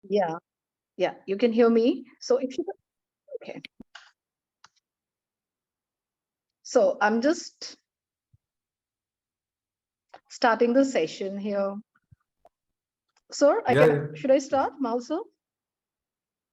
Yeah, yeah, you can hear me. So if you okay, so I'm just starting the session here. Sir, I Yeah, can, should I start, Mahul sir?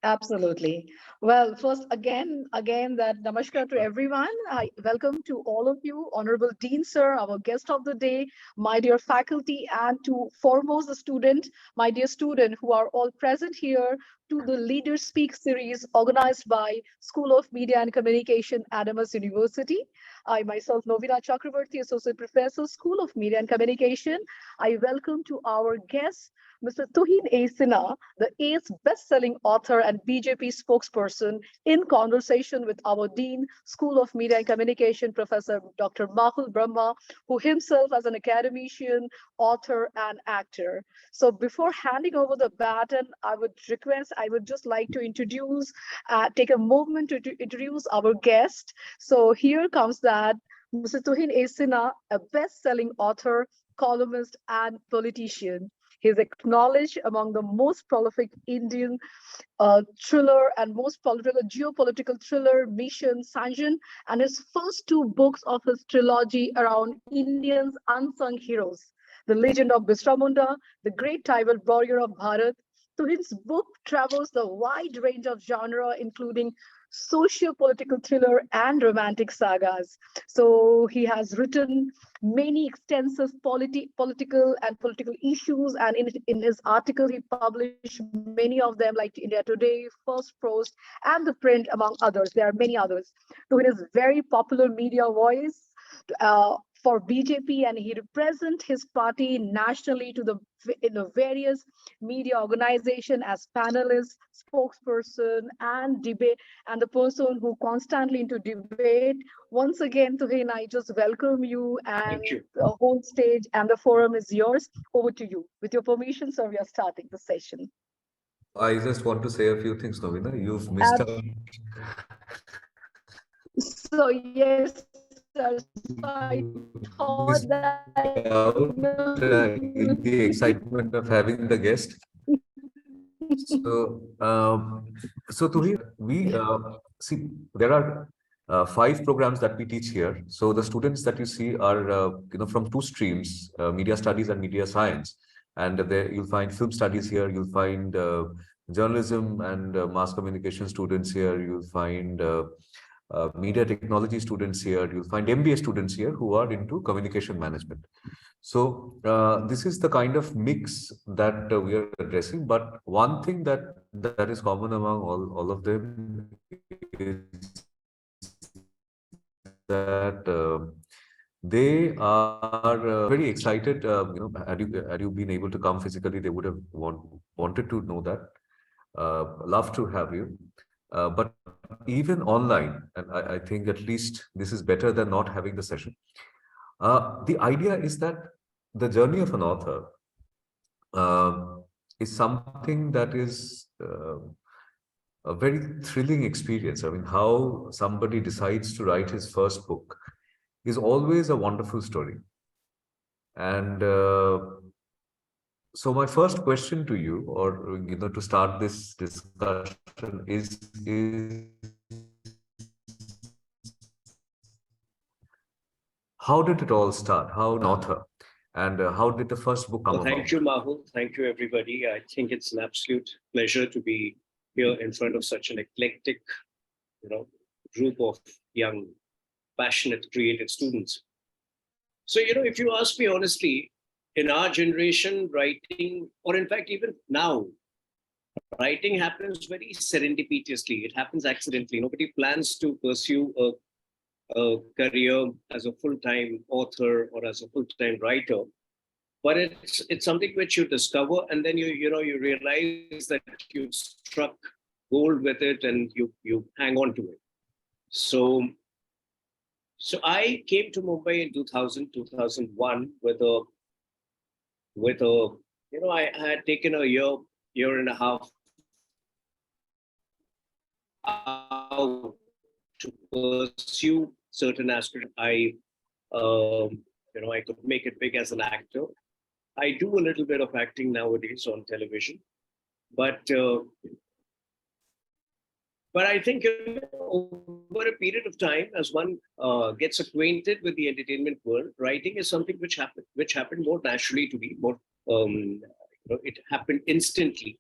Absolutely. Well, first, again, that namaskar to everyone. I welcome to all of you, Honorable Dean, sir, our guest of the day, my dear faculty, and to foremost the student, my dear student, who are all present here to the Leaders Speak series organized by School of Media and Communication, Adamas University. I myself, Novina Chakravarti, Associate Professor, School of Media and Communication. I welcome to our guest, Mr. Tuhin A. Sinha, the eighth best-selling author and BJP spokesperson, in conversation with our Dean, School of Media and Communication, Professor Dr. Mahul Brahma, who himself as an academician, author, and actor. So before handing over the baton, I would just like to take a moment to introduce our guest. So here comes that Mr. Tuhin A. Sinha, a best-selling author, columnist, and politician. He's acknowledged among the most prolific Indian thriller and most geopolitical thriller, Mission Sanjan, and his first two books of his trilogy around Indians' unsung heroes, The Legend of Bisra Munda, The Great Tribal Warrior of Bharat. So his book travels the wide range of genre, including socio-political thriller and romantic sagas. So he has written many extensive political issues, and in his article he published many of them like India Today, First Post, and The Print, among others. There are many others. So it is very popular media voice for BJP, and he represents his party nationally to the in the various media organization as panelist, spokesperson, and debate, and the person who constantly into debate. Once again, Tuhin, I just welcome you, and thank you. the whole stage and the forum is yours. Over to you. With your permission, sir, we are starting the session. I just want to say a few things, Novina. You've missed out. So yes, sir. So I thought You that missed out in the excitement of having the guest. So, we see there are five programs that we teach here. So the students that you see are from two streams, media studies and media science. And there you'll find film studies here. You'll find journalism and mass communication students here. You'll find media technology students here. You'll find MBA students here who are into communication management. So this is the kind of mix that we are addressing. But one thing that is common among all of them is that they are very excited. Had you been able to come physically, they would have wanted to know that. Love to have you. But even online, and I think at least this is better than not having the session. The idea is that the journey of an author uh, is something that is a very thrilling experience. I mean, how somebody decides to write his first book is always a wonderful story. And so, my first question to you, or to start this discussion, is how did it all start? How an author, and how did the first book come Well, thank about? you, Mahul. Thank you, everybody. I think it's an absolute pleasure to be here in front of such an eclectic, you know, group of young, passionate, creative students. So, if you ask me honestly, in our generation, writing, or in fact, even now, writing happens very serendipitously. It happens accidentally. Nobody plans to pursue a career as a full-time author or as a full-time writer. But it's something which you discover, and then you realize that you've struck gold with it, and you hang on to it. So I came to Mumbai in 2001 with a I had taken a year and a half out to pursue certain aspects. I could make it big as an actor. I do a little bit of acting nowadays on television, But I think over a period of time, as one gets acquainted with the entertainment world, writing is something which happened more naturally to me. More, it happened instantly,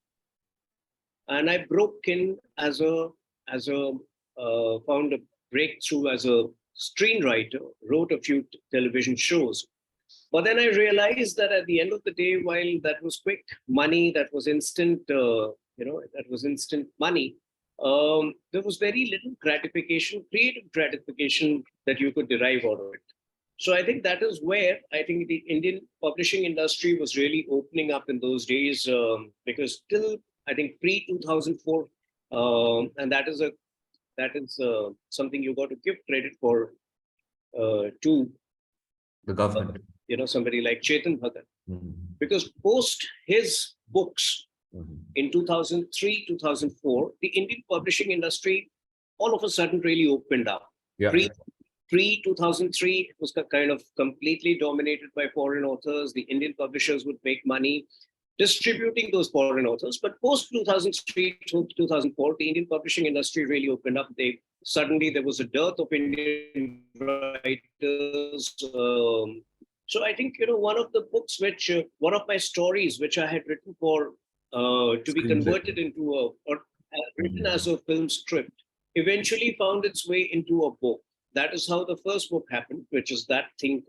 and I broke in as a found a breakthrough as a screenwriter, wrote a few television shows. But then I realized that at the end of the day, while that was quick money, that was instant, that was instant money, there was very little gratification, creative gratification that you could derive out of it. So I think that is where I think the Indian publishing industry was really opening up in those days, because till I think pre 2004, and that is something you got to give credit for to The government. Somebody like Chetan Bhagat, Mhm. because post his books Mhm. in 2003 2004, the Indian publishing industry all of a sudden really opened up. Yeah. Pre 2003, it was kind of completely dominated by foreign authors. The Indian publishers would make money distributing those foreign authors. But post 2003 to 2004, the Indian publishing industry really opened up. Suddenly there was a dearth of Indian writers. So I think one of the books one of my stories which I had written for to be converted into or written as a film script eventually found its way into a book. That is how the first book happened, which is that thing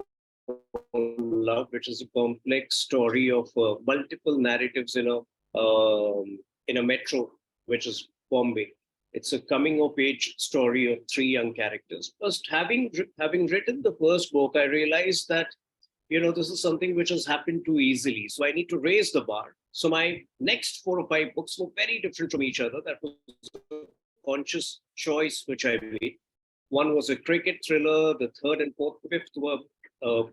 Love, which is a complex story of multiple narratives in a metro, which is Bombay. It's a coming of age story of three young characters. First, having written the first book, I realized that this is something which has happened too easily. So I need to raise the bar. So my next 4 or 5 books were very different from each other. That was a conscious choice which I made. One was a cricket thriller. The third and fourth, fifth were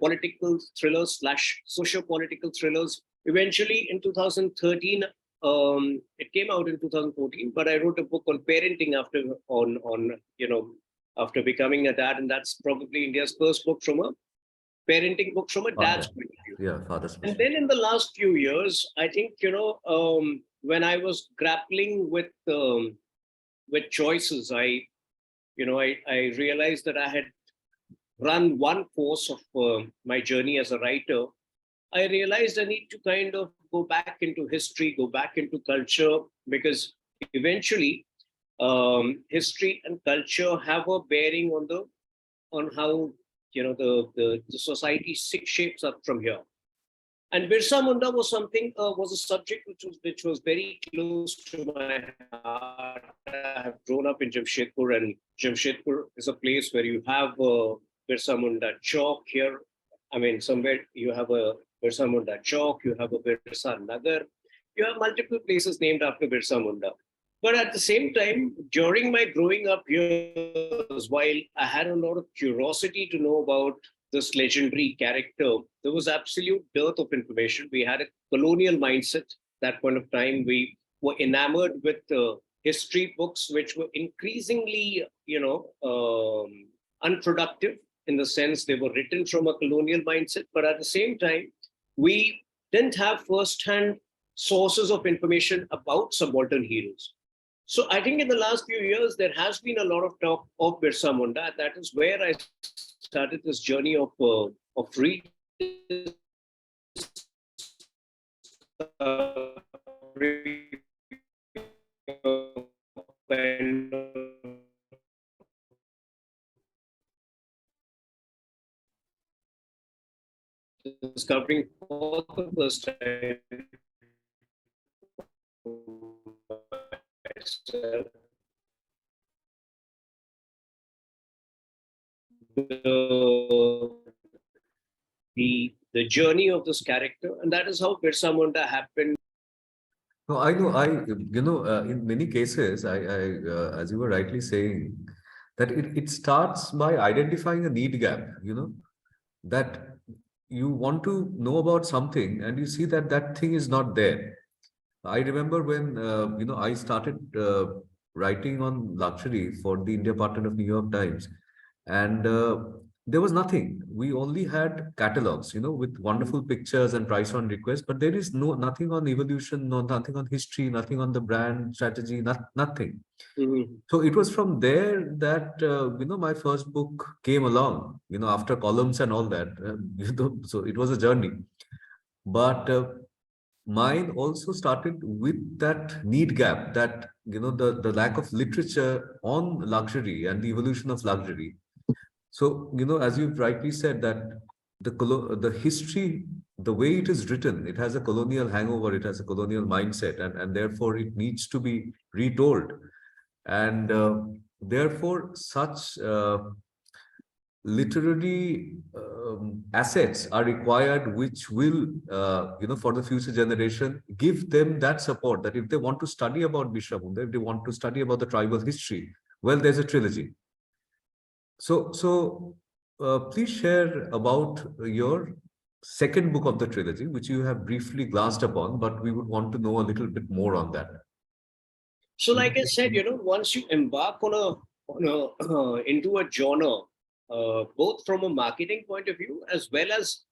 political thrillers / socio-political thrillers. Eventually, in 2013, it came out in 2014. But I wrote a book on parenting after becoming a dad, and that's probably India's first book from a parenting book from a dad's point of view. Yeah, father's. And then in the last few years, I think when I was grappling with choices, I realized that I had run one course of my journey as a writer. I realized I need to kind of go back into history, go back into culture, because eventually history and culture have a bearing on how the society shapes up from here. And Birsa Munda was a subject which was very close to my heart. I have grown up in Jamshedpur, and Jamshedpur is a place where you have Birsa Munda Chowk here. I mean, somewhere you have a Birsa Munda Chowk, you have a Birsa Nagar, you have multiple places named after Birsa Munda. But at the same time, during my growing up years, while I had a lot of curiosity to know about this legendary character, there was absolute dearth of information. We had a colonial mindset. That point of time, we were enamored with history books, which were increasingly, unproductive in the sense they were written from a colonial mindset. But at the same time, we didn't have first-hand sources of information about subaltern heroes. So I think in the last few years, there has been a lot of talk of Birsa Munda. That is where I started this journey of reading discovering for the first time the journey of this character, and that is how Birsa Munda happened. No, I know. In many cases, as you were rightly saying, that it starts by identifying a need gap. That you want to know about something, and you see that that thing is not there. I remember when I started writing on luxury for the India Partner of New York Times, and there was nothing. We only had catalogs, with wonderful pictures and price on request, but there is nothing on evolution, nothing on history, nothing on the brand strategy, nothing. Mhm. So it was from there that my first book came along. After columns and all that. So it was a journey. But mine also started with that need gap, that the lack of literature on luxury and the evolution of luxury. So, as you've rightly said, that the history, the way it is written, it has a colonial hangover, it has a colonial mindset, and therefore it needs to be retold. And therefore, such literary assets are required, which will, for the future generation, give them that support, that if they want to study about Bishamunda, if they want to study about the tribal history, well, there's a trilogy. So, please share about your second book of the trilogy, which you have briefly glanced upon, but we would want to know a little bit more on that. So, like I said, once you embark on into a genre, both from a marketing point of view as well as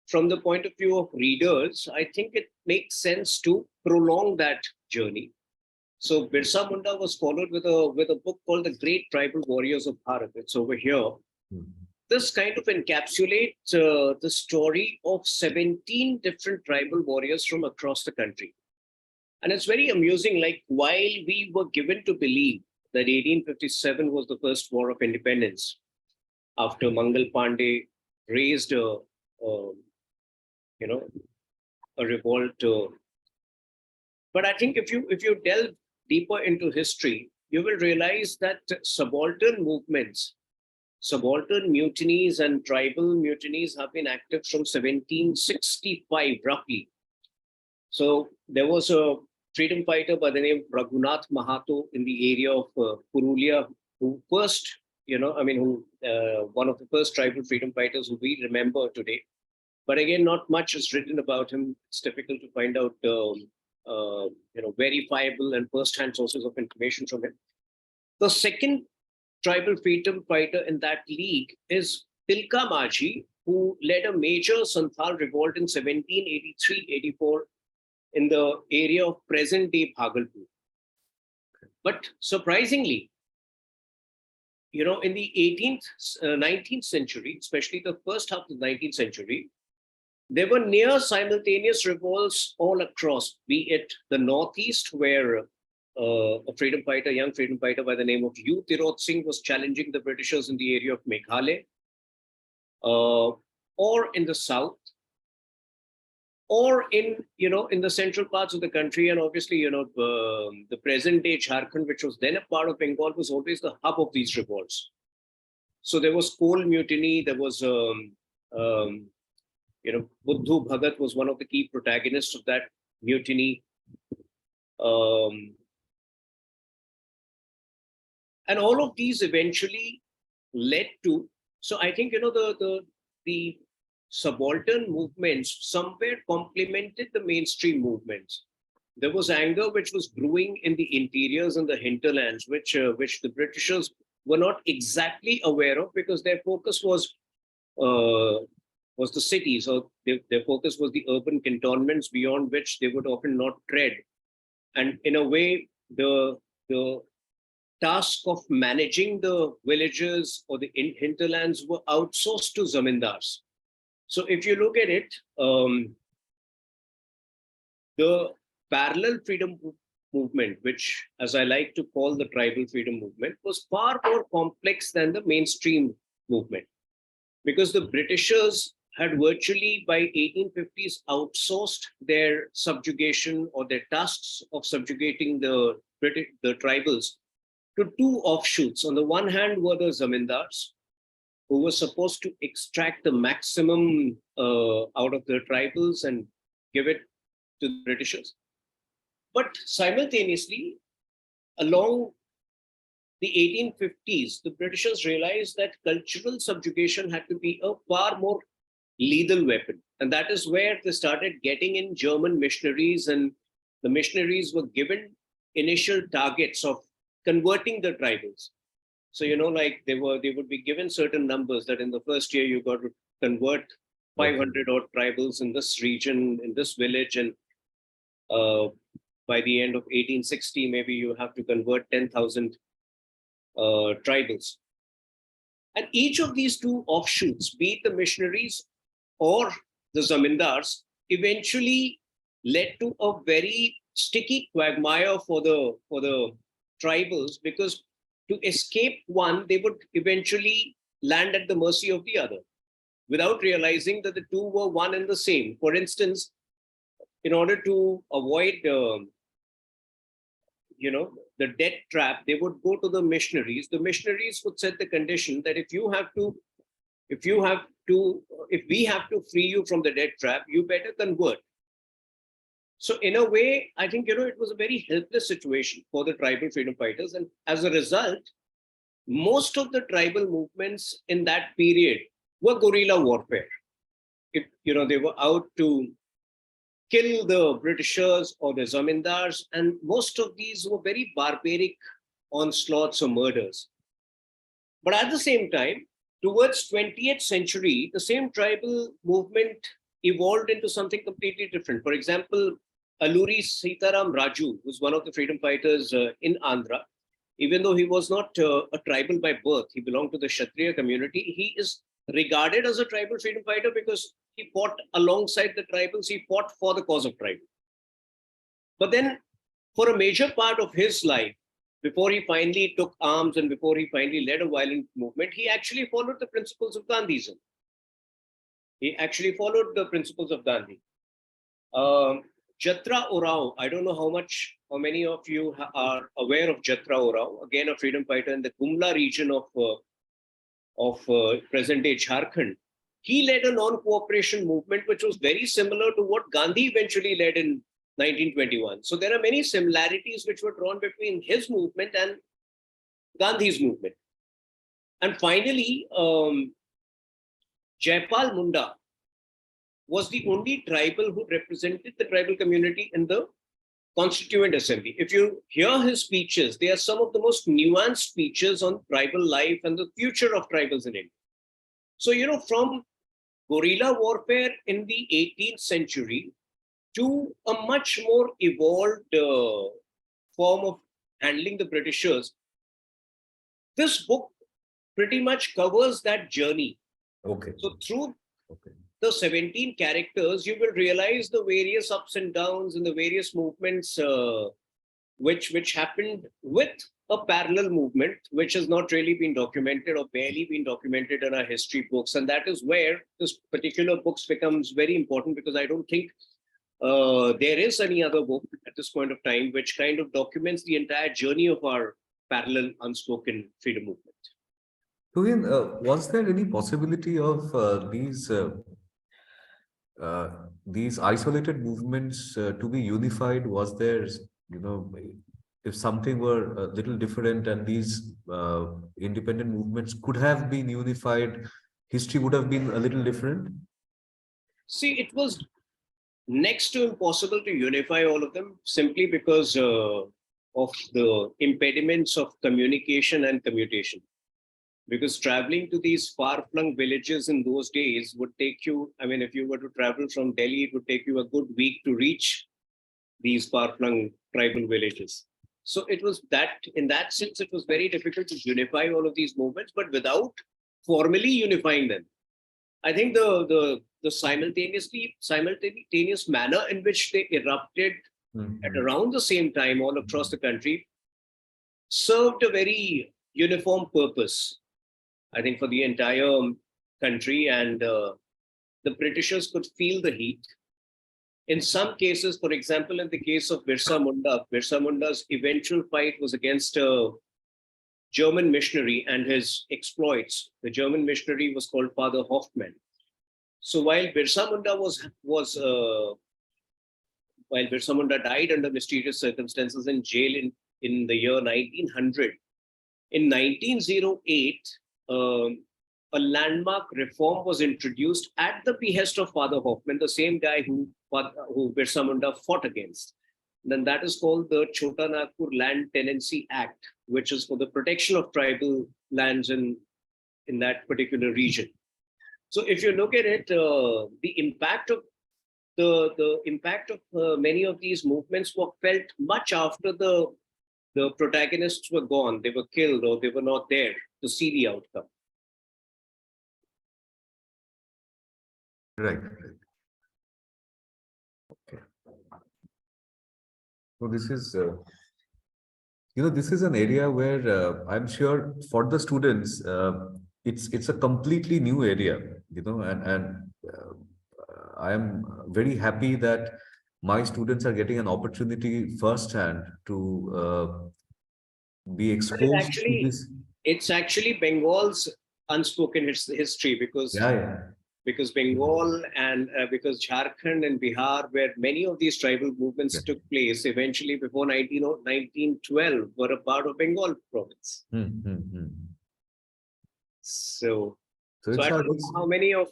from the point of view of readers, I think it makes sense to prolong that journey. So Birsa Munda was followed with a book called The Great Tribal Warriors of Bharat. It's over here. This kind of encapsulates the story of 17 different tribal warriors from across the country. And it's very amusing, like while we were given to believe that 1857 was the first war of independence, after Mangal Pandey raised a revolt. But I think if you delve deeper into history, you will realize that subaltern movements, subaltern mutinies and tribal mutinies have been active from 1765 roughly. So there was a freedom fighter by the name of Raghunath Mahato in the area of Purulia, who first, one of the first tribal freedom fighters who we remember today. But again, not much is written about him. It's difficult to find out, verifiable and first-hand sources of information from him. The second tribal freedom fighter in that league is Tilka Majhi, who led a major Santhal Revolt in 1783-84 in the area of present-day Bhagalpur. But surprisingly, in the 19th century, especially the first half of the 19th century, there were near simultaneous revolts all across, be it the Northeast, where a young freedom fighter by the name of U. Tirot Singh was challenging the Britishers in the area of Meghalaya, or in the South, or in the central parts of the country. And obviously, the present day Jharkhand, which was then a part of Bengal, was always the hub of these revolts. So there was Coal Mutiny, there was Buddhu Bhagat was one of the key protagonists of that mutiny. And all of these eventually led to, so I think, the subaltern movements somewhere complemented the mainstream movements. There was anger which was brewing in the interiors and the hinterlands, which the Britishers were not exactly aware of, because their focus was the cities, or their focus was the urban cantonments beyond which they would often not tread. And in a way, the task of managing the villages or the hinterlands were outsourced to zamindars. So if you look at it, the parallel freedom movement, which, as I like to call the tribal freedom movement, was far more complex than the mainstream movement, because the Britishers had virtually by 1850s outsourced their subjugation or their tasks of subjugating the tribals to two offshoots. On the one hand were the zamindars, who were supposed to extract the maximum out of the tribals and give it to the Britishers. But simultaneously, along the 1850s, the Britishers realized that cultural subjugation had to be a far more lethal weapon. And that is where they started getting in German missionaries, and the missionaries were given initial targets of converting the tribals. So, like they would be given certain numbers that in the first year you got to convert 500 odd tribals in this region, in this village, and by the end of 1860, maybe you have to convert 10,000 tribals. And each of these two offshoots, be it the missionaries or the zamindars, eventually led to a very sticky quagmire for the tribals, because to escape one, they would eventually land at the mercy of the other without realizing that the two were one and the same. For instance, in order to avoid the debt trap, they would go to the missionaries. The missionaries would set the condition that if we have to free you from the debt trap, you better convert. So in a way, I think, it was a very helpless situation for the tribal freedom fighters. And as a result, most of the tribal movements in that period were guerrilla warfare. They were out to kill the Britishers or the zamindars, and most of these were very barbaric onslaughts or murders. But at the same time, towards 20th century, the same tribal movement evolved into something completely different. For example, Alluri Sitaram Raju was one of the freedom fighters in Andhra. Even though he was not a tribal by birth, he belonged to the Kshatriya community. He is regarded as a tribal freedom fighter because he fought alongside the tribals. He fought for the cause of tribal. But then, for a major part of his life, before he finally took arms and before he finally led a violent movement, he actually followed the principles of Gandhism. He actually followed the principles of Gandhi. Jatra Orao, I don't know how many of you are aware of Jatra Orao, again a freedom fighter in the Gumla region of present-day Jharkhand. He led a non-cooperation movement which was very similar to what Gandhi eventually led in 1921. So there are many similarities which were drawn between his movement and Gandhi's movement. And finally, Jaipal Munda was the only tribal who represented the tribal community in the Constituent Assembly. If you hear his speeches, they are some of the most nuanced speeches on tribal life and the future of tribals in India. So, from guerrilla warfare in the 18th century to a much more evolved form of handling the Britishers, this book pretty much covers that journey. Okay. So through the 17 characters, you will realize the various ups and downs and the various movements which happened with a parallel movement, which has not really been documented or barely been documented in our history books. And that is where this particular books becomes very important, because I don't think there is any other book at this point of time which kind of documents the entire journey of our parallel unspoken freedom movement. Tuhin, was there any possibility of these isolated movements to be unified? Was there, if something were a little different and these independent movements could have been unified, history would have been a little different? See, it was next to impossible to unify all of them simply because of the impediments of communication and commutation. Because traveling to these far-flung villages in those days would take you, if you were to travel from Delhi, it would take you a good week to reach these far-flung tribal villages. So it was that, in that sense, it was very difficult to unify all of these movements, but without formally unifying them. I think the simultaneous manner in which they erupted at around the same time all across the country served a very uniform purpose, I think, for the entire country, and the Britishers could feel the heat. In some cases, for example, in the case of Birsa Munda's eventual fight was against a German missionary and his exploits. The German missionary was called Father Hoffman. So while Birsa Munda died under mysterious circumstances in jail in the year 1900, in 1908, a landmark reform was introduced at the behest of Father Hoffman, the same guy who Birsa Munda fought against. then that is called the Chota Nagpur Land Tenancy Act, which is for the protection of tribal lands in that particular region. So if you look at it, the impact of many of these movements were felt much after the protagonists were gone, they were killed, or they were not there to see the outcome. Right. Okay. So this is, this is an area where I'm sure for the students, it's a completely new area, I am very happy that my students are getting an opportunity firsthand to be exposed to this. It's actually Bengal's unspoken history, because Bengal and because Jharkhand and Bihar, where many of these tribal movements took place, eventually before 1912, were a part of Bengal province. So I don't know how many of,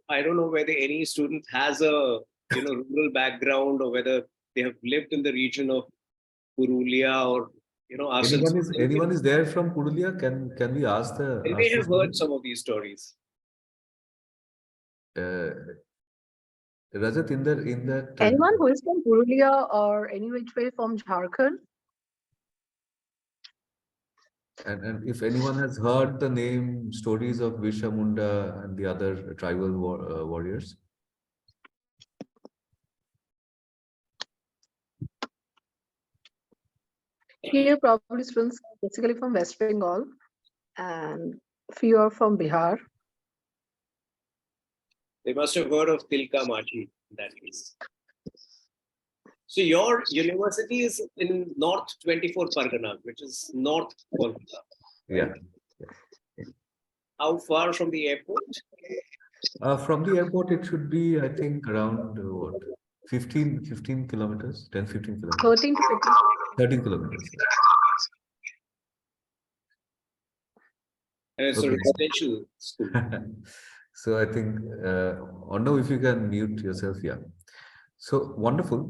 I don't know whether any student has a rural background, or whether they have lived in the region of Purulia, or anyone is there from Purulia? Can we ask the? They may have heard some of these stories. Rajat, in that anyone who is from Purulia or any which way from Jharkhand? And if anyone has heard the name stories of Birsa Munda and the other tribal warriors. Here, probably students basically from West Bengal, and few are from Bihar. They must have heard of Tilka Maji in that case. So your university is in North 24 Pargana, which is North Kolkata. Right? Yeah. How far from the airport? From the airport, it should be, I think, around 15 kilometers, 10, 15 kilometers. 13 to 15. 13 kilometers. And it's a residential school. So I think, Arnav, if you can mute yourself, yeah. So wonderful.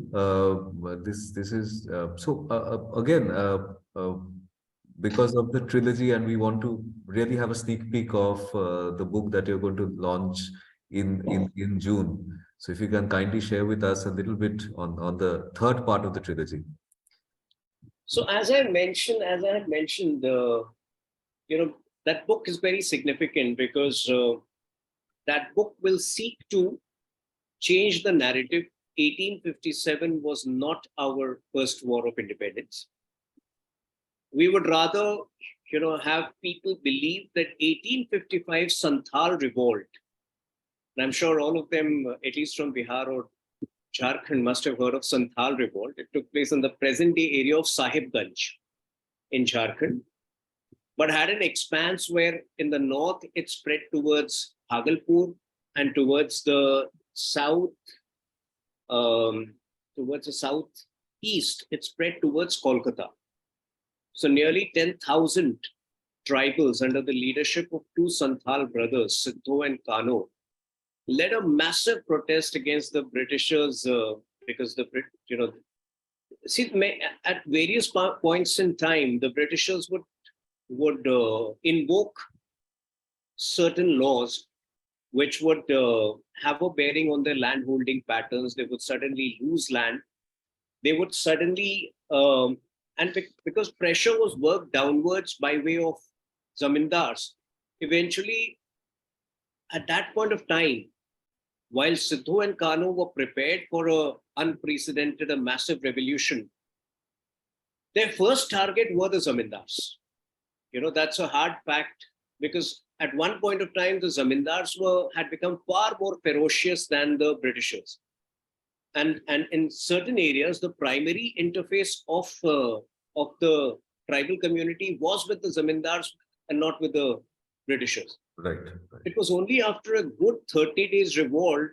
This is again because of the trilogy, and we want to really have a sneak peek of the book that you're going to launch in June. So if you can kindly share with us a little bit on the third part of the trilogy. So as I had mentioned, that book is very significant because that book will seek to change the narrative. 1857 was not our first war of independence. We would rather, have people believe that 1855 Santhal Revolt, and I'm sure all of them, at least from Bihar or Jharkhand, must have heard of Santhal Revolt. It took place in the present-day area of Sahibganj in Jharkhand, but had an expanse where in the north it spread towards Bhagalpur, and towards the south, southeast, it spread towards Kolkata. So nearly 10,000 tribals under the leadership of two Santhal brothers, Sidhu and Kano, led a massive protest against the Britishers because at various points in time, the Britishers would invoke certain laws which would have a bearing on their land holding patterns. They would suddenly lose land. They would suddenly, because pressure was worked downwards by way of zamindars, eventually, at that point of time, while Sidhu and Kano were prepared for a massive revolution, their first target were the zamindars. That's a hard fact, because at one point of time, the zamindars had become far more ferocious than the Britishers. And in certain areas, the primary interface of the tribal community was with the zamindars and not with the Britishers. Right. It was only after a good 30 days revolt,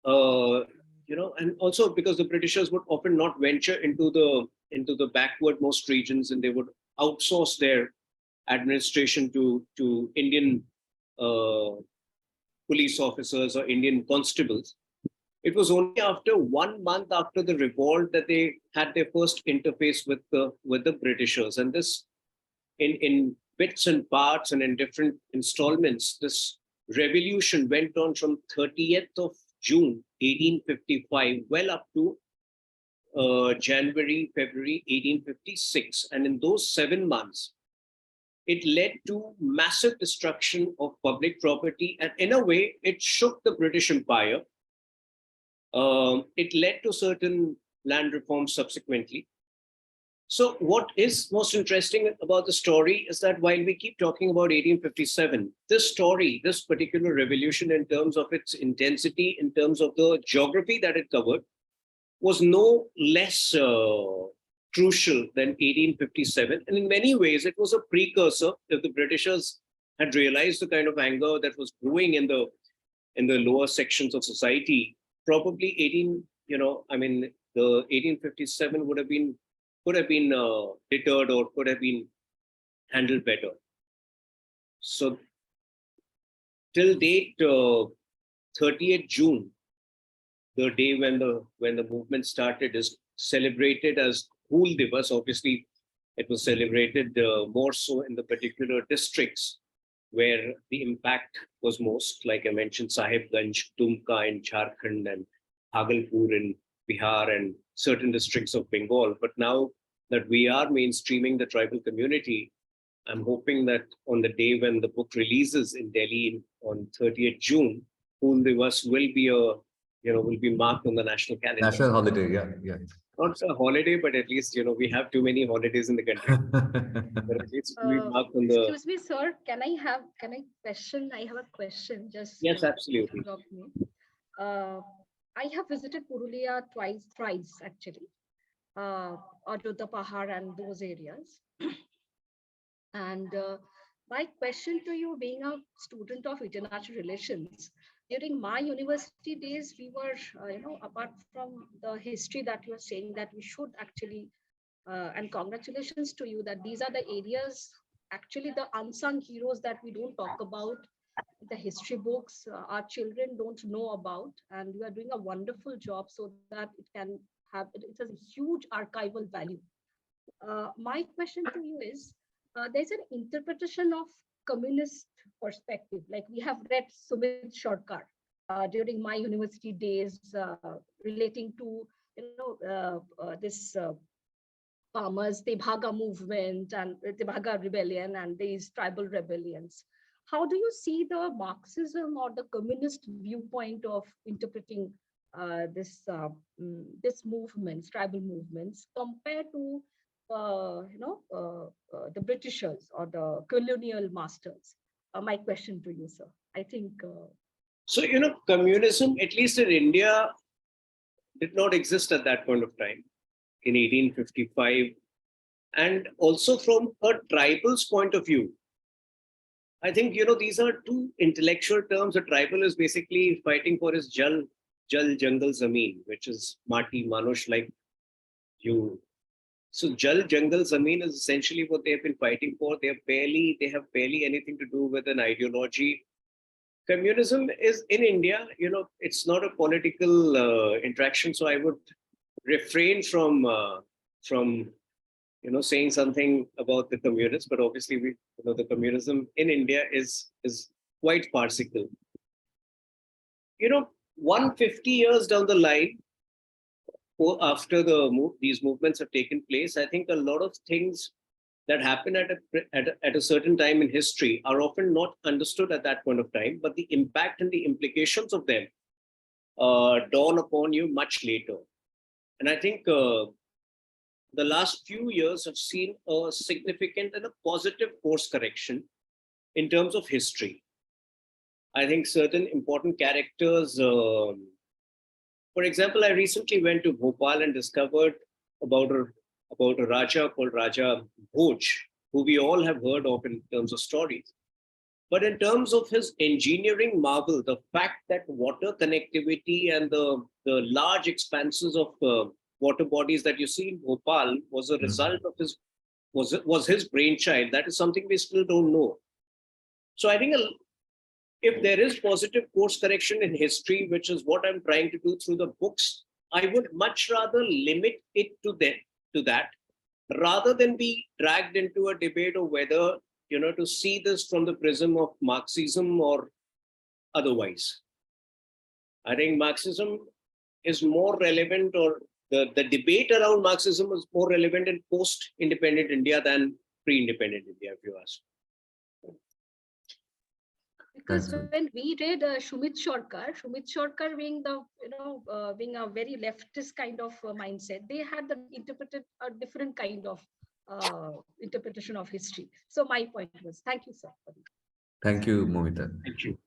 and also because the Britishers would often not venture into the backwardmost regions, and they would outsource their administration to Indian police officers or Indian constables. It was only after 1 month after the revolt that they had their first interface with the Britishers. And this, in bits and parts and in different installments, this revolution went on from 30th of June 1855, well up to January, February 1856. And in those 7 months, it led to massive destruction of public property. And in a way, it shook the British Empire. It led to certain land reforms subsequently. So what is most interesting about the story is that while we keep talking about 1857, this story, this particular revolution in terms of its intensity, in terms of the geography that it covered, was no less crucial than 1857. And in many ways, it was a precursor. If the Britishers had realized the kind of anger that was brewing in the lower sections of society, probably the 1857 could have been deterred or could have been handled better. So till date, 30th June, the day when the movement started, is celebrated as Hool Divas. Obviously, it was celebrated more so in the particular districts where the impact was most, like I mentioned, Sahibganj, Dumka in Jharkhand, and Bhagalpur in Bihar, and certain districts of Bengal. But now that we are mainstreaming the tribal community, I'm hoping that on the day when the book releases in Delhi on 30th June, Hool Divas will be marked on the national calendar. National holiday, yeah. Not a holiday, but at least, we have too many holidays in the country. But at least we mark on the... Excuse me, sir. Can I question? I have a question. Just Yes, absolutely. I have visited Purulia thrice actually, Ajodha Pahar and those areas. And my question to you, being a student of international relations, during my university days, we were, apart from the history that you are saying that we should actually, and congratulations to you that these are the areas, actually the unsung heroes that we don't talk about, the history books, our children don't know about, and you are doing a wonderful job so that it can have, it has a huge archival value. My question to you is, there's an interpretation of communist perspective. Like we have read Sumit Sarkar during my university days, relating to this farmers Tebhaga movement and Tebhaga rebellion and these tribal rebellions. How do you see the Marxism or the communist viewpoint of interpreting this movements, tribal movements, compared to the Britishers or the colonial masters? My question to you, sir. I think. So, communism, at least in India, did not exist at that point of time in 1855. And also from a tribal's point of view, I think, these are two intellectual terms. A tribal is basically fighting for his Jal Jungle Zameen, which is Mati Manush, like you. So Jal Jungle Zameen is essentially what they have been fighting for. They have barely anything to do with an ideology. Communism is in India, it's not a political interaction. So I would refrain from saying something about the communists, but obviously the communism in India is quite farcical. 150 years down the line, after these movements have taken place, I think a lot of things that happen at a certain time in history are often not understood at that point of time, but the impact and the implications of them dawn upon you much later. And I think the last few years have seen a significant and a positive course correction in terms of history. I think certain important characters, for example, I recently went to Bhopal and discovered about a Raja called Raja Bhoj, who we all have heard of in terms of stories. But in terms of his engineering marvel, the fact that water connectivity and the large expanses of water bodies that you see in Bhopal was a result of was his brainchild. That is something we still don't know. So I think if there is positive course correction in history, which is what I'm trying to do through the books, I would much rather limit it to that, rather than be dragged into a debate of whether, to see this from the prism of Marxism or otherwise. I think Marxism is more relevant, or the debate around Marxism is more relevant in post-independent India than pre-independent India, if you ask. Because Thanks, when we read Shumit Shorkar being the, being a very leftist kind of mindset, they had interpreted a different kind of interpretation of history. So my point was, thank you, sir. Thank you, Momita. Thank you.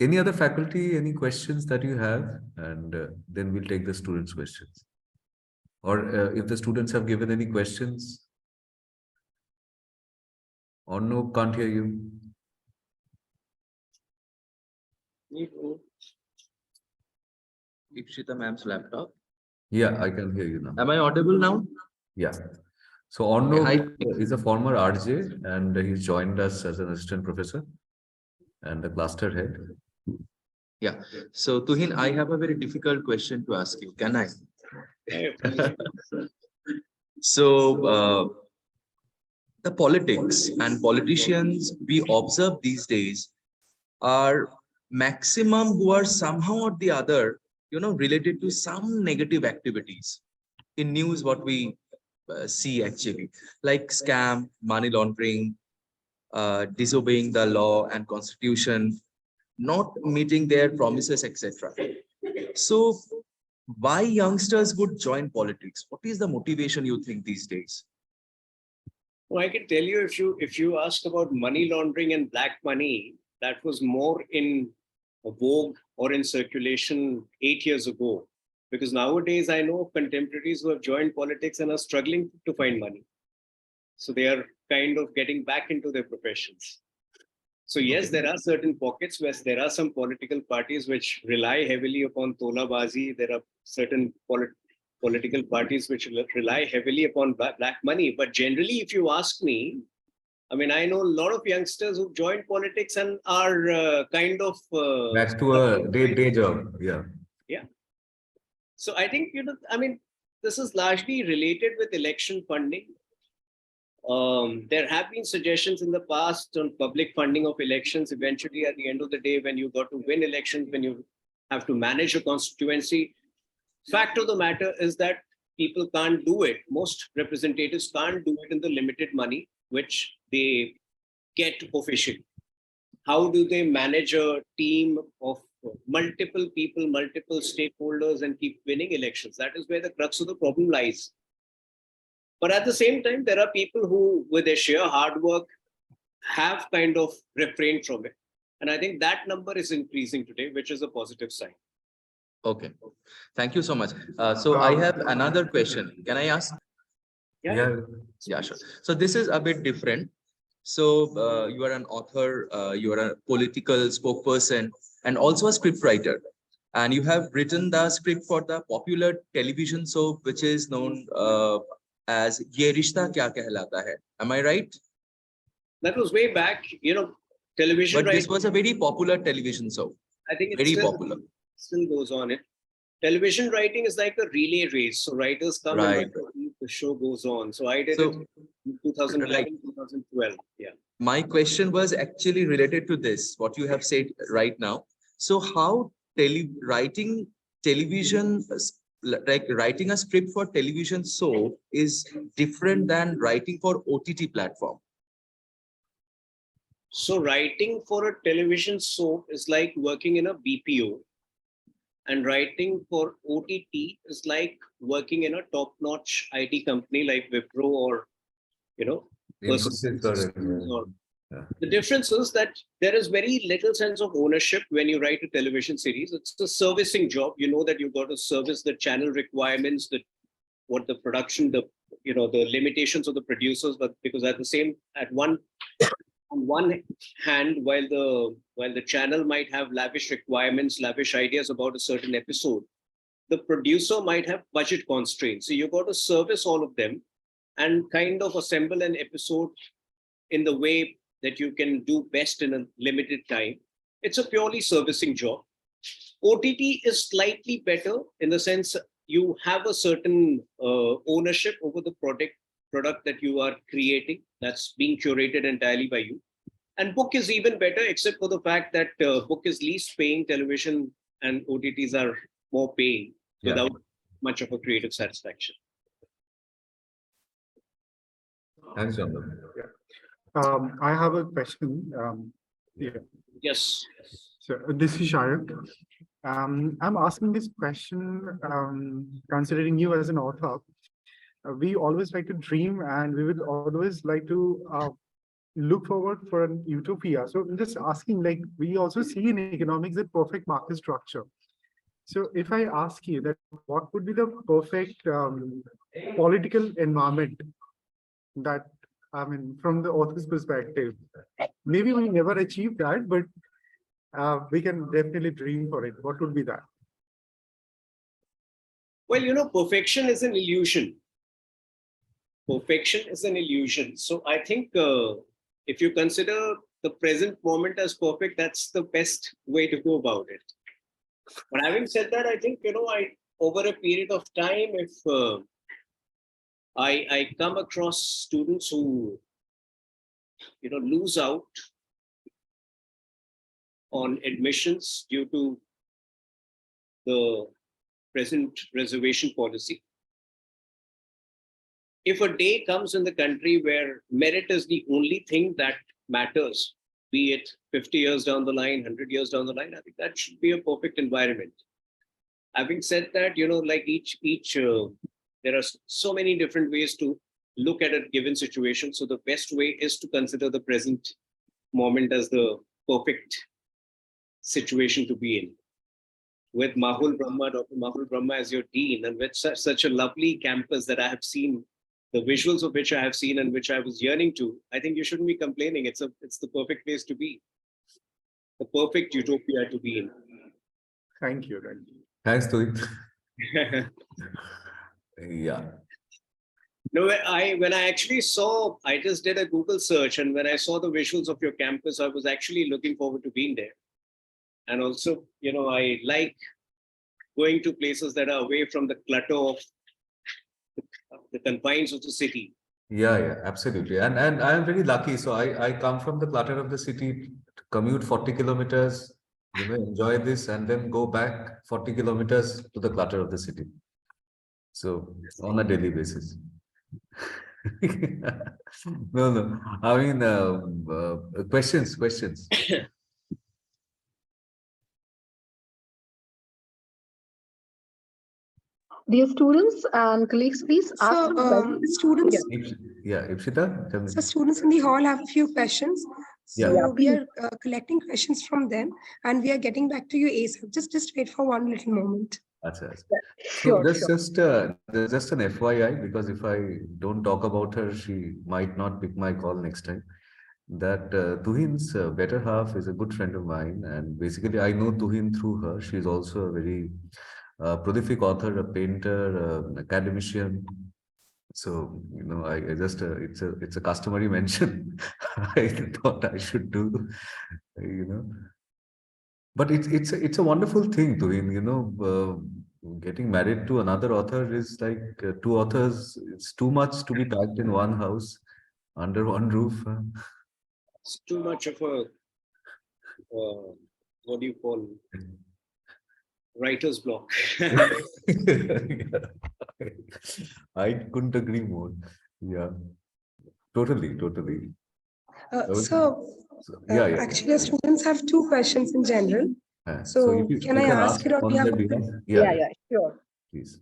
Any other faculty, any questions that you have? And then we'll take the students' questions. Or if the students have given any questions. Or no, can't hear you. Ikshita ma'am's laptop. Yeah, I can hear you now. Am I audible now? Yeah. So Orno Hi. is a former RJ and he's joined us as an assistant professor and a cluster head. Yeah. So Tuhin, I have a very difficult question to ask you. Can I? So the politics and politicians we observe these days are maximum who are somehow or the other, related to some negative activities. In news, what we see actually, like scam, money laundering, disobeying the law and constitution, not meeting their promises, etc. So why youngsters would join politics? What is the motivation you think these days? Well, I can tell you, if you ask about money laundering and black money, that was more in vogue or in circulation 8 years ago. Because nowadays I know of contemporaries who have joined politics and are struggling to find money. So they are kind of getting back into their professions. So yes, there are certain pockets where there are some political parties which rely heavily upon tolabazi. There are certain political parties which rely heavily upon black money. But generally, if you ask me, I mean, I know a lot of youngsters who joined politics and are kind of Back to a day job. Yeah. Yeah. So I think, I mean, this is largely related with election funding. There have been suggestions in the past on public funding of elections. Eventually, at the end of the day, when you got to win elections, when you have to manage a constituency, fact of the matter is that people can't do it. Most representatives can't do it in the limited money which they get officially. How do they manage a team of multiple people, multiple stakeholders, and keep winning elections? That is where the crux of the problem lies. But at the same time, there are people who, with their sheer hard work, have kind of refrained from it. And I think that number is increasing today, which is a positive sign. Okay. Thank you so much. So I have another question. Can I ask? Yeah. Yeah, sure. So this is a bit different. So you are an author, you are a political spokesperson, and also a script writer. And you have written the script for the popular television soap, which is known as Ye Rishta Kya Kehlata Hai. Am I right? That was way back, television. But this was a very popular television soap. I think it's very popular. Still goes on it. Television writing is like a relay race. So writers come and the show goes on. So I did it in 2011, 2012. Yeah. My question was actually related to this, what you have said right now. So how writing television, like writing a script for television soap is different than writing for OTT platform? So writing for a television soap is like working in a BPO. And writing for OTT is like working in a top-notch IT company like Wipro or, The difference is that there is very little sense of ownership when you write a television series. It's a servicing job. You know that you've got to service the channel requirements, the production, the limitations of the producers, but because on one hand, while the channel might have lavish requirements, lavish ideas about a certain episode, the producer might have budget constraints. So you've got to service all of them. and kind of assemble an episode in the way that you can do best in a limited time. It's a purely servicing job. OTT is slightly better in the sense you have a certain ownership over the product that you are creating that's being curated entirely by you. And book is even better, except for the fact that book is least paying television and OTTs are more paying without much of a creative satisfaction. Thanks, John. I have a question. Yes. So this is Shayak. I'm asking this question considering you as an author. We always like to dream and we would always like to look forward for an utopia. So I'm just asking, like, we also see in economics the perfect market structure. So if I ask you that what would be the perfect political environment that, I mean, from the author's perspective, maybe we never achieve that, but we can definitely dream for it. What would be that? Well, perfection is an illusion. Perfection is an illusion. So I think if you consider the present moment as perfect, that's the best way to go about it. But having said that, I think, over a period of time, if I come across students who, lose out on admissions due to the present reservation policy. If a day comes in the country where merit is the only thing that matters, be it 50 years down the line, 100 years down the line, I think that should be a perfect environment. Having said that, like there are so many different ways to look at a given situation. So the best way is to consider the present moment as the perfect situation to be in. With Mahul Brahma, Dr. Mahul Brahma as your dean, and with such a lovely campus that I have seen, the visuals of which I have seen and which I was yearning to, I think you shouldn't be complaining. It's the perfect place to be, the perfect utopia to be in. Thank you. Thanks, Tuhin. Yeah. No, when I actually saw, I just did a Google search, and when I saw the visuals of your campus, I was actually looking forward to being there. And also, I like going to places that are away from the clutter of the confines of the city. Yeah, absolutely. And I am very lucky. So I come from the clutter of the city, commute 40 kilometers, enjoy this, and then go back 40 kilometers to the clutter of the city. So on a daily basis. No. I mean, questions. Dear students and colleagues, please ask them questions. Students, Ipshita, tell me. so students in the hall have a few questions. So Yeah. we are collecting questions from them and we are getting back to you ASAP. Just wait for one little moment. Achha. Sure, So just an FYI, because if I don't talk about her, she might not pick my call next time. That Tuhin's better half is a good friend of mine, and basically I know Tuhin through her. She's also a very prolific author, a painter, an academician. So I just it's a customary mention. I thought I should do, But it's a wonderful thing, Tuhin. Getting married to another author is like two authors. It's too much to be packed in one house under one roof. It's too much of a what do you call writer's block. I couldn't agree more. Yeah, totally. Actually, students have two questions in general. So if you can I ask it on behalf of them? Yeah, sure. Please.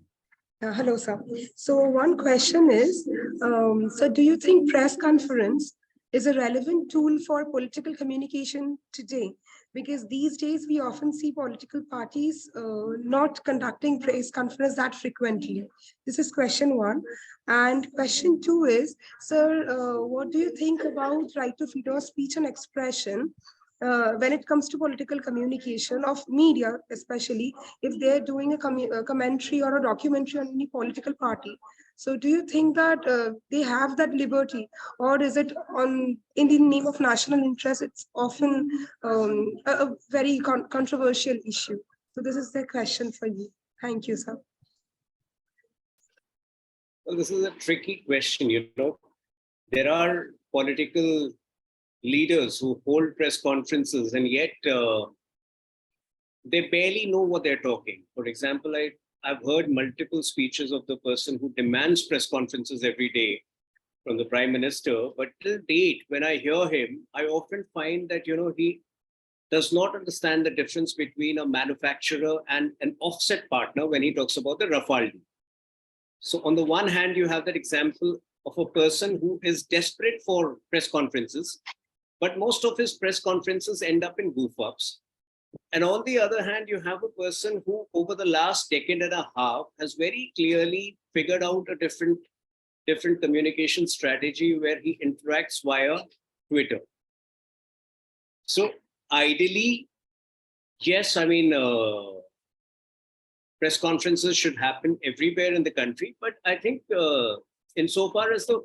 Hello, sir. So one question is, so do you think press conference is a relevant tool for political communication today? Because these days we often see political parties not conducting press conference that frequently. This is question one. And question two is, sir, what do you think about right to freedom of speech and expression when it comes to political communication of media, especially if they're doing a commentary or a documentary on any political party. So do you think that they have that liberty, or is it on in the name of national interest? It's often a very controversial issue. So this is the question for you. Thank you, sir. Well, this is a tricky question. There are political leaders who hold press conferences and yet they barely know what they're talking. For example, I've heard multiple speeches of the person who demands press conferences every day from the Prime Minister, but till date, when I hear him, I often find that, he does not understand the difference between a manufacturer and an offset partner when he talks about the Rafale deal. So on the one hand, you have that example of a person who is desperate for press conferences, but most of his press conferences end up in goof-ups. And on the other hand, you have a person who over the last decade and a half has very clearly figured out a different communication strategy where he interacts via Twitter. So ideally, yes, press conferences should happen everywhere in the country, but I think insofar as the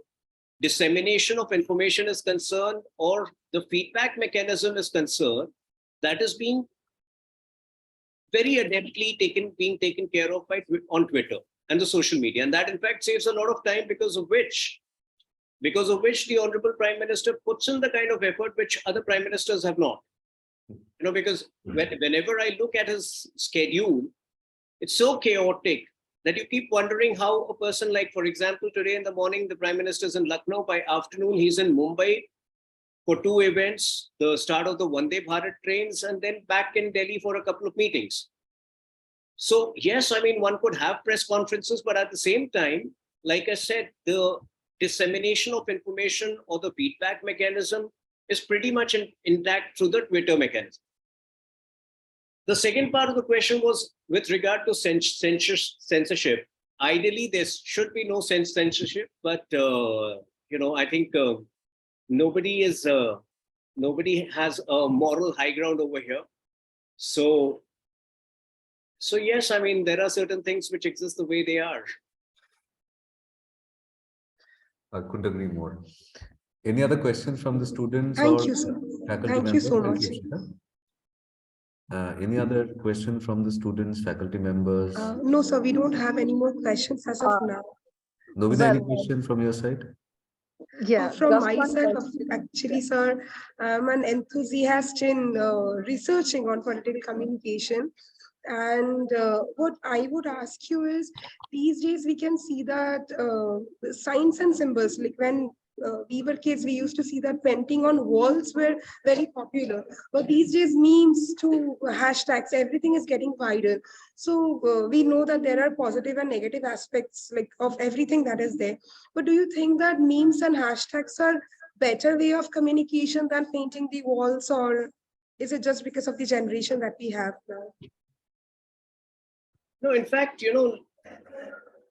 dissemination of information is concerned or the feedback mechanism is concerned, that is being very adeptly taken care of on Twitter and the social media. And that in fact saves a lot of time because of which the Honorable Prime Minister puts in the kind of effort which other Prime Ministers have not. Because whenever I look at his schedule, it's so chaotic that you keep wondering how a person like, for example, today in the morning, the Prime Minister is in Lucknow. By afternoon, he's in Mumbai for 2 events, the start of the Vande Bharat trains, and then back in Delhi for a couple of meetings. So yes, one could have press conferences, but at the same time, like I said, the dissemination of information or the feedback mechanism is pretty much intact through the Twitter mechanism. The second part of the question was with regard to censorship. Ideally, there should be no censorship, but I think nobody has a moral high ground over here. So yes, there are certain things which exist the way they are. I couldn't agree more. Any other questions from the students? Thank you, sir. Faculty Thank you members? so much. Any other question from the students, faculty members? No, sir, we don't have any more questions as of now. Novita, any question from your side? Yeah, From just one myself, question. actually, sir, I'm an enthusiast in researching on political communication. And what I would ask you is, these days we can see that signs and symbols, like when we were kids, we used to see that painting on walls were very popular. But these days, memes to hashtags, everything is getting viral. So we know that there are positive and negative aspects like of everything that is there. But do you think that memes and hashtags are better way of communication than painting the walls, or is it just because of the generation that we have now? No, in fact,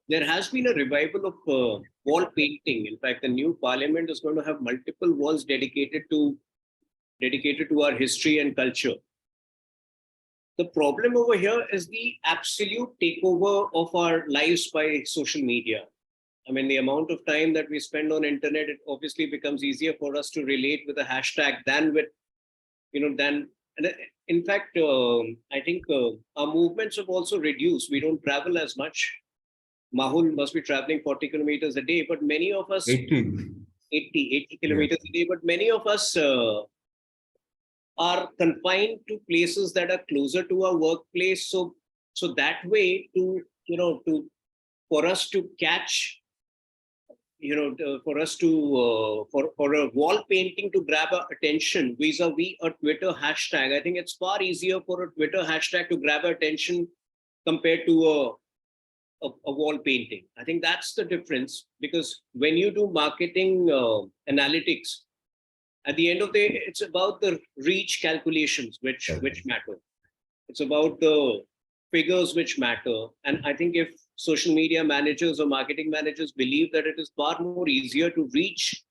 there has been a revival of wall painting. In fact, the new parliament is going to have multiple walls dedicated to our history and culture. The problem over here is the absolute takeover of our lives by social media. The amount of time that we spend on internet, it obviously becomes easier for us to relate with a hashtag than with, in fact, I think our movements have also reduced. We don't travel as much. Mahul must be traveling 40 kilometers a day, but many of us 80 kilometers a day, but many of us are confined to places that are closer to our workplace. So that way for us to catch, for a wall painting to grab our attention vis-a-vis a Twitter hashtag, I think it's far easier for a Twitter hashtag to grab our attention compared to a wall painting. I think that's the difference, because when you do marketing analytics, at the end of the day, it's about the reach calculations which matter. It's about the figures which matter. And I think if social media managers or marketing managers believe that it is far more easier to reach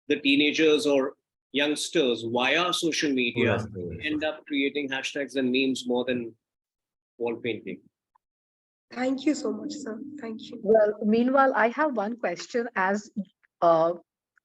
the teenagers or youngsters via social media Yes, yes. end up creating hashtags and memes more than wall painting. Thank you so much, sir. Thank you. Well, meanwhile, I have one question as uh,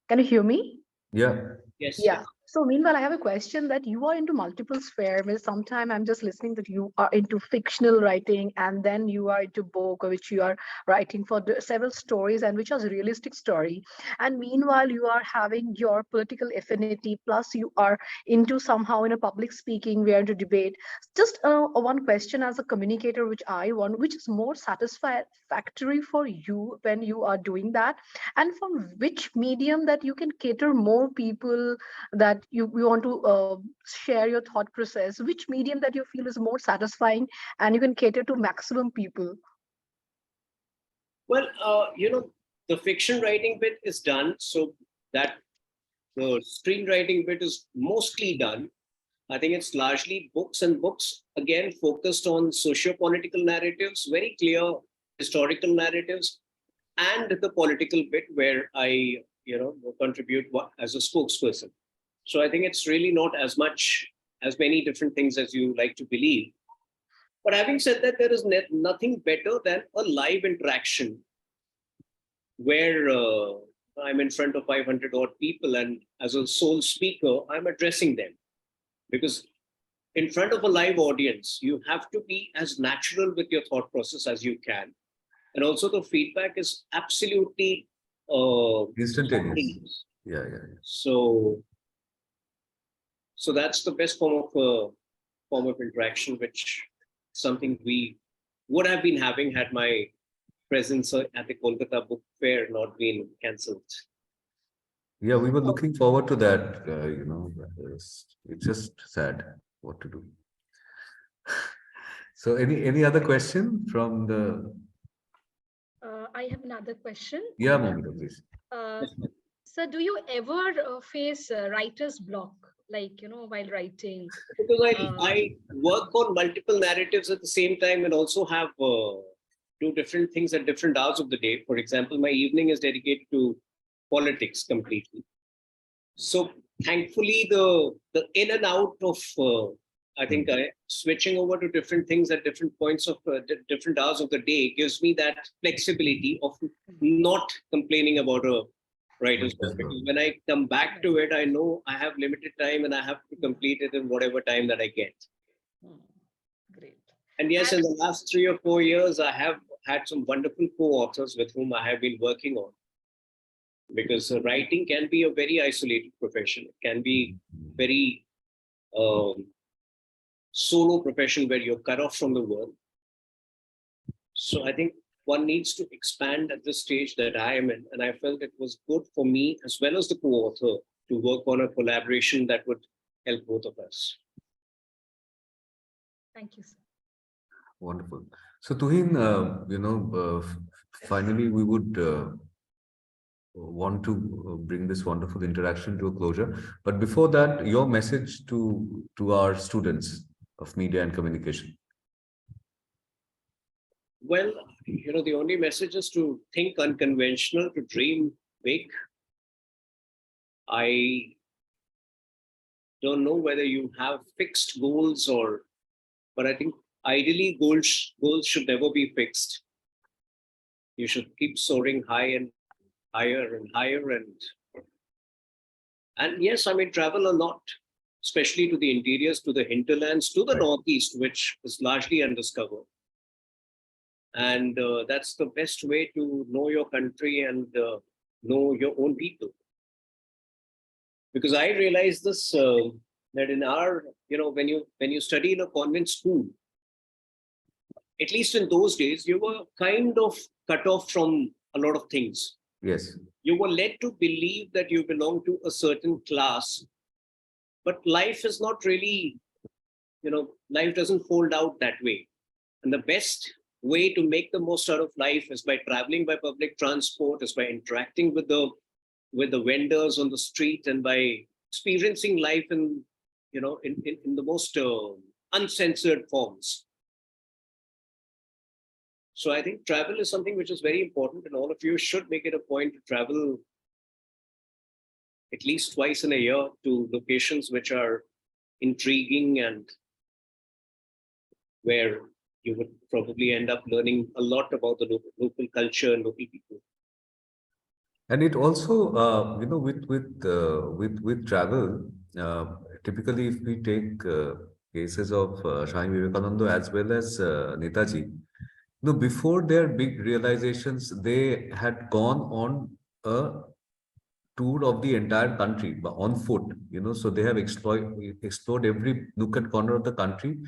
can you hear me? Yeah. Yes, Yeah. yes. So meanwhile, I have a question that you are into multiple sphere. Means sometime I'm just listening that you are into fictional writing, and then you are into book, which you are writing for several stories, and which was a realistic story. And meanwhile, you are having your political affinity, plus you are into somehow in a public speaking. We are into debate. Just one question as a communicator, which I want, which is more satisfactory for you when you are doing that, and from which medium that you can cater more people that you want to share your thought process, which medium that you feel is more satisfying and you can cater to maximum people. Well, the fiction writing bit is done, so that the screenwriting bit is mostly done. I think it's largely books, and books again focused on socio-political narratives, very clear historical narratives, and the political bit where I, contribute as a spokesperson. So I think it's really not as many different things as you like to believe. But having said that, there is nothing better than a live interaction where I'm in front of 500 odd people, and as a sole speaker, I'm addressing them. Because in front of a live audience, you have to be as natural with your thought process as you can. And also the feedback is absolutely Instantaneous. spontaneous. Yeah, yeah, yeah. So that's the best form of interaction, which something we would have been having had my presence at the Kolkata Book Fair not been cancelled. Yeah, we were looking forward to that. It's just sad what to do. So, any other question from the? I have another question. Yeah, Momita, please. Uh, so do you ever face writer's block, like, while writing? Because Uh, I work on multiple narratives at the same time, and also have do different things at different hours of the day. For example, my evening is dedicated to politics completely. So thankfully, the in and out of I think switching over to different things at different points of different hours of the day gives me that flexibility of not complaining about a writer's block. Because when I come back to it, I know I have limited time and I have to complete it in whatever time that I get. Great. And yes, in the last 3 or 4 years, I have had some wonderful co-authors with whom I have been working on. Because writing can be a very isolated profession. It can be very solo profession where you're cut off from the world. So I think one needs to expand at the stage that I am in. And I felt it was good for me, as well as the co-author, to work on a collaboration that would help both of us. Thank you, sir. Wonderful. So, Tuhin, finally, we would want to bring this wonderful interaction to a closure. But before that, your message to our students of media and communication. Well, the only message is to think unconventional, to dream big. I don't know whether you have fixed goals but I think ideally goals should never be fixed. You should keep soaring high and higher and higher, and yes, I mean, travel a lot, especially to the interiors, to the hinterlands, to the northeast, which is largely undiscovered. And that's the best way to know your country and know your own people. Because I realized this, that in our, when you study in a convent school, at least in those days, you were kind of cut off from a lot of things. Yes. You were led to believe that you belong to a certain class, but life is not really, life doesn't fold out that way. And the best way to make the most out of life is by traveling by public transport, is by interacting with the vendors on the street, and by experiencing life in the most uncensored forms. So I think travel is something which is very important, and all of you should make it a point to travel at least twice in a year to locations which are intriguing and where you would probably end up learning a lot about the local culture and local people. And it also, with travel, typically if we take cases of Swami Vivekananda as well as Netaji, before their big realizations, they had gone on a tour of the entire country on foot, so they have explored every nook and corner of the country.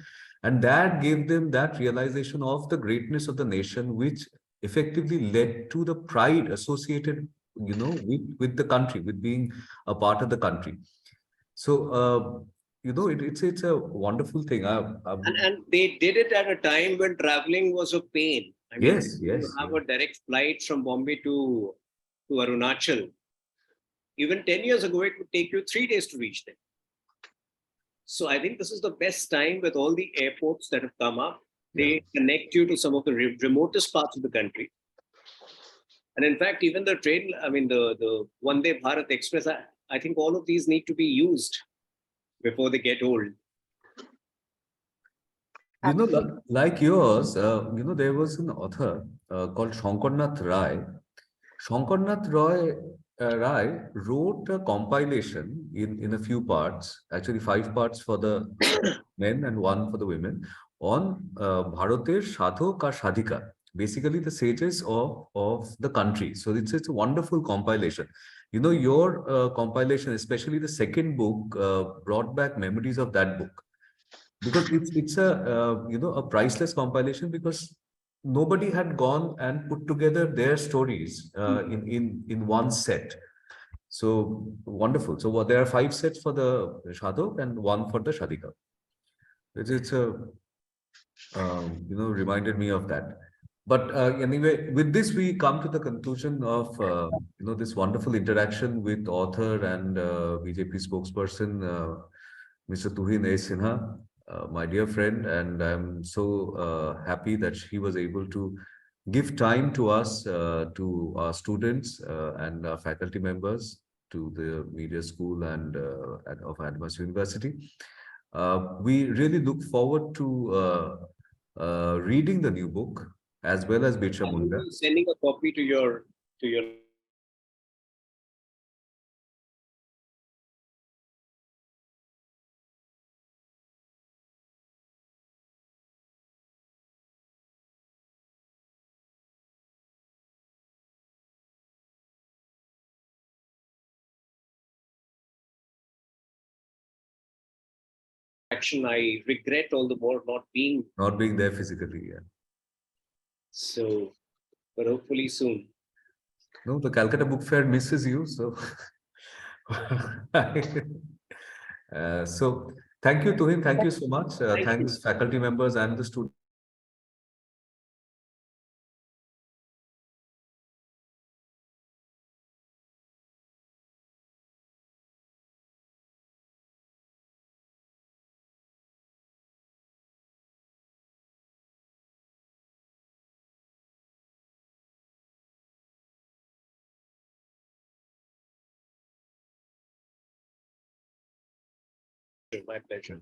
And that gave them that realization of the greatness of the nation, which effectively led to the pride associated, with the country, with being a part of the country. So, it's a wonderful thing. And they did it at a time when traveling was a pain. I mean, Yes, you yes, have yes. a direct flight from Bombay to Arunachal. Even 10 years ago, it would take you 3 days to reach there. So I think this is the best time with all the airports that have come up. They connect you to some of the remotest parts of the country. And in fact, even the train, I mean, the Vande Bharat Express, I think all of these need to be used before they get old. Like yours, there was an author called Shankarnath Rai. Rai wrote a compilation in a few parts, actually 5 parts for the men and one for the women, on Bharater Sadhak or Sadhika, basically the sages of the country. So it's a wonderful compilation. Your compilation, especially the second book, brought back memories of that book, because it's a a priceless compilation, because nobody had gone and put together their stories in one set. So wonderful. So there are 5 sets for the Shadok and one for the Shadika. It's a reminded me of that. But anyway, with this we come to the conclusion of this wonderful interaction with author and BJP spokesperson, Mr. Tuhin Sinha, my dear friend, and I'm so happy that she was able to give time to us, to our students and our faculty members, to the media school and of Admas University. We really look forward to reading the new book as well as Birsa I will Munda. be sending a copy to your action. I regret all the more not being Not being there physically, yeah. so, but hopefully soon. No, the Calcutta Book Fair misses you, so. So thank you, Tuhin. Thank you so much. Thank you. Thanks, faculty members and the students. My pleasure.